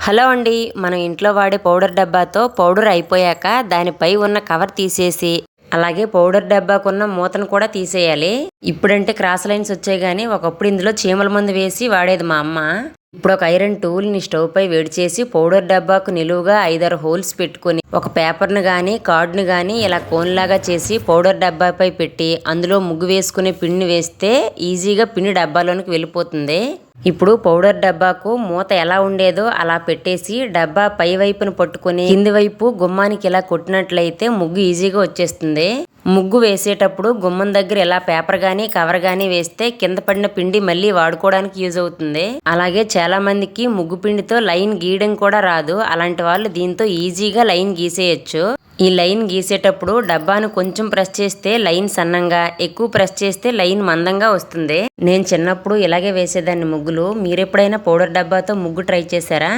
Hello అండి. మనం ఇంట్లో వాడే పౌడర్ డబ్బాతో పౌడర్ అయిపోయాక దానిపై ఉన్న కవర్ తీసేసి అలాగే పౌడర్ డబ్బాకున్న మూతను కూడా తీసేయాలి. ఇప్పుడంటే క్రాస్ లైన్స్ వచ్చాయి కానీ ఒకప్పుడు ఇందులో చీమల మందు వేసి వాడేది మా అమ్మ. ఇప్పుడు ఒక ఐరన్ టూల్ని స్టవ్ పై వేడి చేసి పౌడర్ డబ్బాకు నిలువుగా 5-6 హోల్స్ పెట్టుకుని ఒక పేపర్ను కానీ కార్డును కానీ ఇలా కోన్లాగా చేసి పౌడర్ డబ్బాపై పెట్టి అందులో ముగ్గు వేసుకునే పిండిని వేస్తే ఈజీగా పిండి డబ్బాలోనికి వెళ్ళిపోతుంది. ఇప్పుడు పౌడర్ డబ్బాకు మూత ఎలా ఉండేదో అలా పెట్టేసి డబ్బా పై వైపును పట్టుకుని కింది వైపు గుమ్మానికి ఇలా కొట్టినట్లయితే ముగ్గు ఈజీగా వచ్చేస్తుంది. ముగ్గు వేసేటప్పుడు గుమ్మం దగ్గర ఇలా పేపర్ గానీ కవర్ గానీ వేస్తే కింద పడిన పిండి మళ్ళీ వాడుకోవడానికి యూజ్ అవుతుంది. అలాగే చాలా మందికి ముగ్గు పిండితో లైన్ గీయడం కూడా రాదు. అలాంటి వాళ్ళు దీంతో ఈజీగా లైన్ గీసేయచ్చు. ఈ లైన్ గీసేటప్పుడు డబ్బాను కొంచెం ప్రెస్ చేస్తే లైన్ సన్నంగా, ఎక్కువ ప్రెస్ చేస్తే లైన్ మందంగా వస్తుంది. నేను చిన్నప్పుడు ఇలాగే వేసేదాన్ని ముగ్గులు. మీరెప్పుడైనా పౌడర్ డబ్బాతో ముగ్గు ట్రై చేశారా?